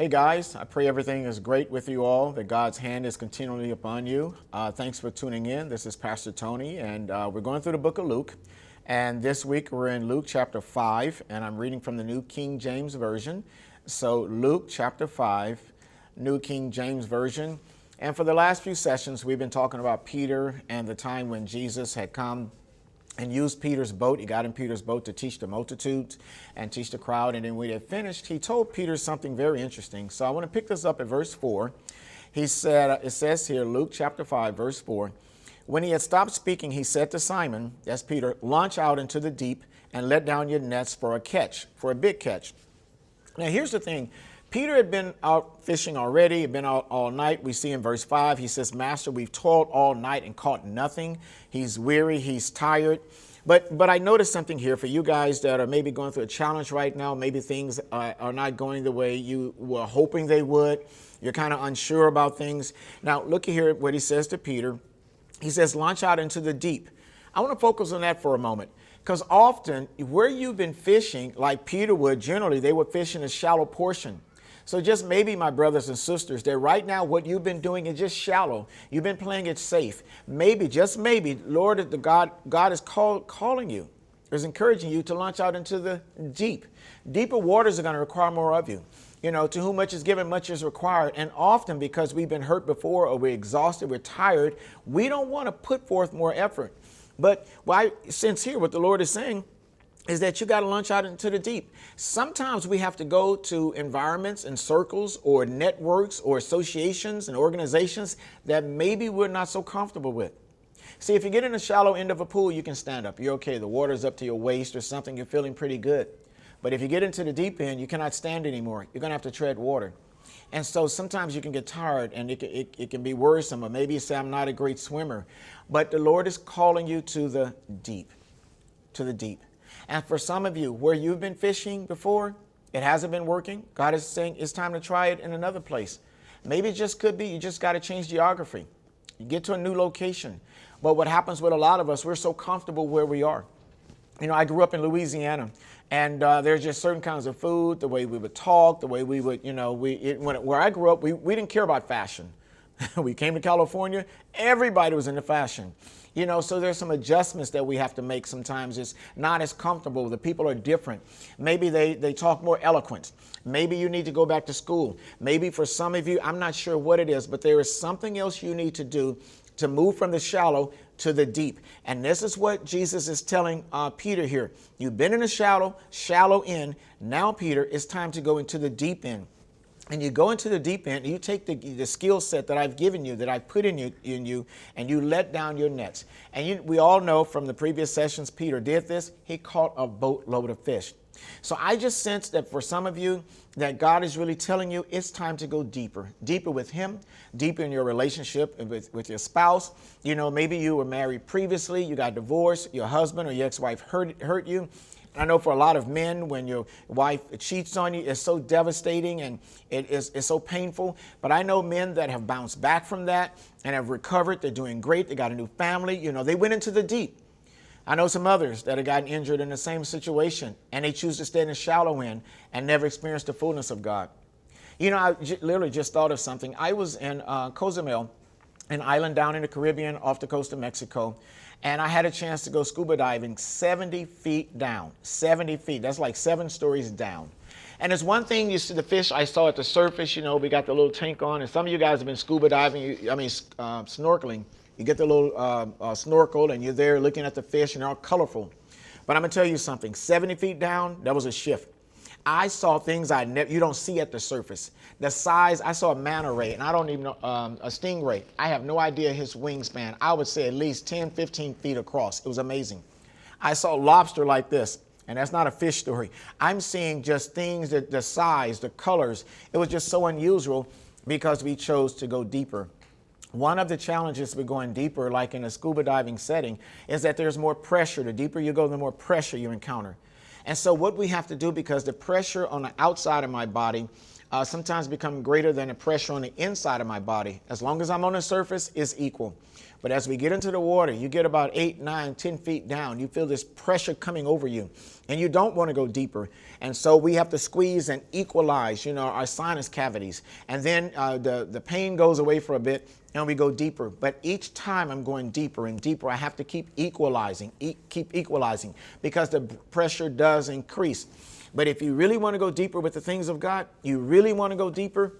Hey guys, I pray everything is great with you all, that God's hand is continually upon you. Thanks for tuning in. This is Pastor Tony, and we're going through the book of Luke. And this week we're in Luke chapter 5, and I'm reading from the New King James Version. So Luke chapter 5, New King James Version. And for the last few sessions, we've been talking about Peter and the time when Jesus had come and used Peter's boat. He got in Peter's boat to teach the multitudes and teach the crowd. And then when they finished, he told Peter something very interesting. So I want to pick this up at verse 4. He said, it says here, Luke chapter 5, verse 4, when he had stopped speaking, he said to Simon, that's Peter, launch out into the deep and let down your nets for a catch, for a big catch. Now, here's the thing. Peter had been out fishing already, had been out all night. We see in verse 5, he says, Master, we've toiled all night and caught nothing. He's weary, he's tired. But I noticed something here for you guys that are maybe going through a challenge right now. Maybe things are not going the way you were hoping they would. You're kind of unsure about things. Now, look here what he says to Peter. He says, launch out into the deep. I want to focus on that for a moment. Because often, where you've been fishing, like Peter would, generally, they would fish in a shallow portion. So just maybe, my brothers and sisters, that right now what you've been doing is just shallow. You've been playing it safe. Maybe, just maybe, Lord, God is calling you, is encouraging you to launch out into the deep. Deeper waters are going to require more of you. You know, to whom much is given, much is required. And often because we've been hurt before, or we're exhausted, we're tired, we don't want to put forth more effort. But what I sense here, what the Lord is saying, is that you got to launch out into the deep. Sometimes we have to go to environments and circles or networks or associations and organizations that maybe we're not so comfortable with. See, if you get in the shallow end of a pool, you can stand up. You're okay. The water's up to your waist or something. You're feeling pretty good. But if you get into the deep end, you cannot stand anymore. You're going to have to tread water. And so sometimes you can get tired and it can be worrisome. Or maybe you say, I'm not a great swimmer. But the Lord is calling you to the deep, to the deep. And for some of you, where you've been fishing before, it hasn't been working. God is saying it's time to try it in another place. Maybe it just could be you just got to change geography. You get to a new location. But what happens with a lot of us, we're so comfortable where we are. You know, I grew up in Louisiana, and there's just certain kinds of food, the way we would talk, the way we would, you know, where I grew up, we didn't care about fashion. We came to California, everybody was into fashion. You know, so there's some adjustments that we have to make sometimes. It's not as comfortable. The people are different. Maybe they talk more eloquent. Maybe you need to go back to school. Maybe for some of you, I'm not sure what it is, but there is something else you need to do to move from the shallow to the deep. And this is what Jesus is telling Peter here. You've been in the shallow end. Now, Peter, it's time to go into the deep end. And you go into the deep end, and you take the skill set that I've given you, that I've put in you, and you let down your nets. And we all know from the previous sessions, Peter did this. He caught a boatload of fish. So I just sense that for some of you, that God is really telling you it's time to go deeper, deeper with him, deeper in your relationship with your spouse. You know, maybe you were married previously, you got divorced, your husband or your ex-wife hurt you. I know for a lot of men, when your wife cheats on you, it's so devastating and it's so painful. But I know men that have bounced back from that and have recovered. They're doing great. They got a new family. You know, they went into the deep. I know some others that have gotten injured in the same situation, and they choose to stay in the shallow end and never experience the fullness of God. You know, I literally just thought of something. I was in Cozumel, an island down in the Caribbean off the coast of Mexico. And I had a chance to go scuba diving 70 feet down, 70 feet. That's like 7 stories down. And it's one thing, you see the fish I saw at the surface, you know, we got the little tank on. And some of you guys have been scuba diving, snorkeling. You get the little snorkel and you're there looking at the fish and they're all colorful. But I'm going to tell you something, 70 feet down, that was a shift. I saw things you don't see at the surface. The size, I saw a manta ray, and I don't even know, a stingray. I have no idea his wingspan. I would say at least 10, 15 feet across. It was amazing. I saw lobster like this, and that's not a fish story. I'm seeing just things, that the size, the colors. It was just so unusual because we chose to go deeper. One of the challenges with going deeper, like in a scuba diving setting, is that there's more pressure. The deeper you go, the more pressure you encounter. And so what we have to do, because the pressure on the outside of my body sometimes become greater than the pressure on the inside of my body. As long as I'm on the surface, it's equal. But as we get into the water, you get about 8, 9, 10 feet down. You feel this pressure coming over you and you don't want to go deeper. And so we have to squeeze and equalize, our sinus cavities. And then the pain goes away for a bit and we go deeper. But each time I'm going deeper and deeper, I have to keep equalizing because the pressure does increase. But if you really want to go deeper with the things of God, you really want to go deeper,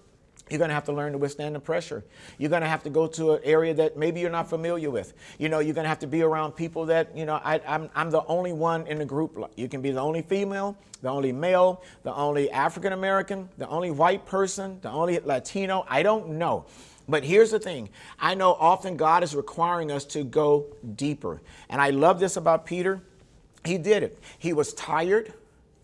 you're going to have to learn to withstand the pressure. You're going to have to go to an area that maybe you're not familiar with. You're going to have to be around people that, I'm the only one in the group. You can be the only female, the only male, the only African American, the only white person, the only Latino. I don't know. But here's the thing. I know often God is requiring us to go deeper. And I love this about Peter. He did it. He was tired.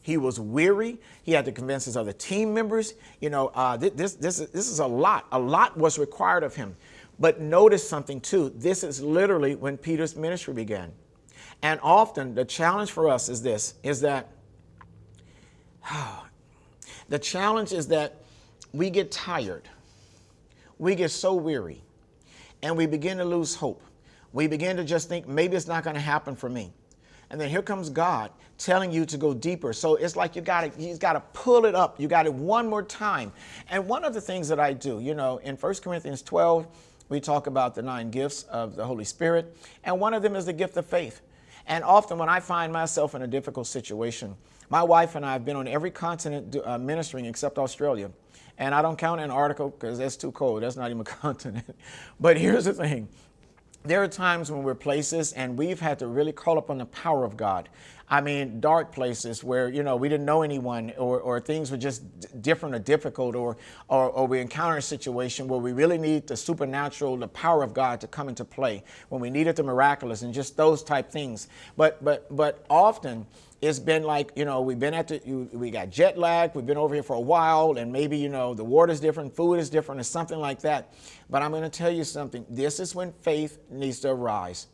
He was weary. He had to convince his other team members. This is a lot. A lot was required of him. But notice something too. This is literally when Peter's ministry began. And often the challenge for us is that we get tired. We get so weary and we begin to lose hope. We begin to just think maybe it's not going to happen for me. And then here comes God telling you to go deeper. So it's like he's got to pull it up. You got it one more time. And one of the things that I do, in 1 Corinthians 12, we talk about the 9 gifts of the Holy Spirit. And one of them is the gift of faith. And often when I find myself in a difficult situation, my wife and I have been on every continent ministering except Australia. And I don't count Antarctica because that's too cold. That's not even a continent. But here's the thing. There are times when we're places and we've had to really call upon the power of God. I mean, dark places where, we didn't know anyone or things were just different or difficult or we encounter a situation where we really need the supernatural, the power of God to come into play, when we needed the miraculous and just those type things. But often it's been like, we've been we got jet lag, we've been over here for a while, and maybe, the water's different, food is different, or something like that. But I'm going to tell you something. This is when faith needs to arise.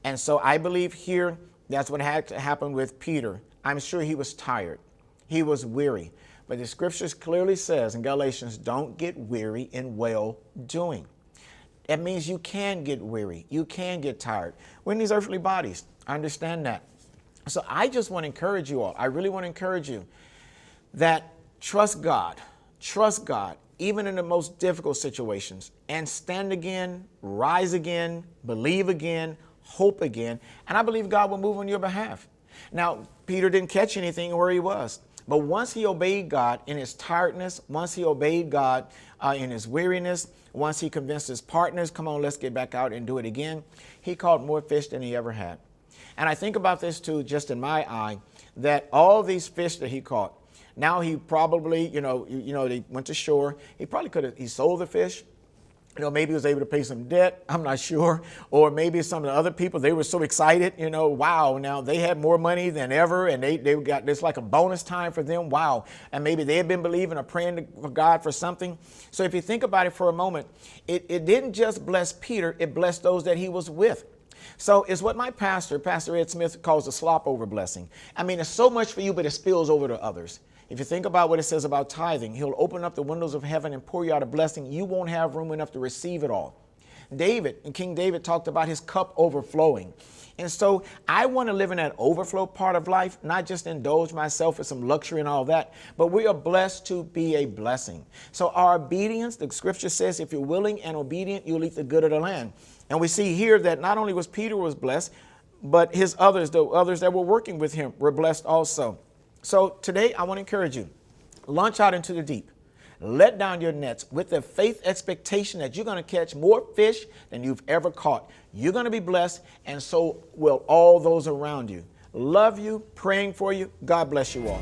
And so I believe here that's what had to happen with Peter. I'm sure he was tired. He was weary. But the scriptures clearly says in Galatians, don't get weary in well-doing. That means you can get weary. You can get tired. We're in these earthly bodies. I understand that. So I just want to encourage you all. I really want to encourage you that trust God, even in the most difficult situations, and stand again, rise again, believe again, hope again. And I believe God will move on your behalf. Now, Peter didn't catch anything where he was. But once he obeyed God in his tiredness, once he obeyed God in his weariness, once he convinced his partners, come on, let's get back out and do it again, he caught more fish than he ever had. And I think about this too, just in my eye, that all these fish that he caught, now he probably, they went to shore. He probably he sold the fish. Maybe he was able to pay some debt. I'm not sure. Or maybe some of the other people, they were so excited, wow, now they had more money than ever. And they got this like a bonus time for them. Wow. And maybe they had been believing or praying to God for something. So if you think about it for a moment, it didn't just bless Peter. It blessed those that he was with. So it's what my Pastor Ed Smith, calls a slop over blessing. I mean, it's so much for you, but it spills over to others. If you think about what it says about tithing, he'll open up the windows of heaven and pour you out a blessing. You won't have room enough to receive it all. King David talked about his cup overflowing. And so I want to live in that overflow part of life, not just indulge myself with some luxury and all that, but we are blessed to be a blessing. So our obedience, the scripture says, if you're willing and obedient, you'll eat the good of the land. And we see here that not only was Peter was blessed, but the others that were working with him were blessed also. So today I want to encourage you, launch out into the deep. Let down your nets with the faith expectation that you're going to catch more fish than you've ever caught. You're going to be blessed, and so will all those around you. Love you, praying for you. God bless you all.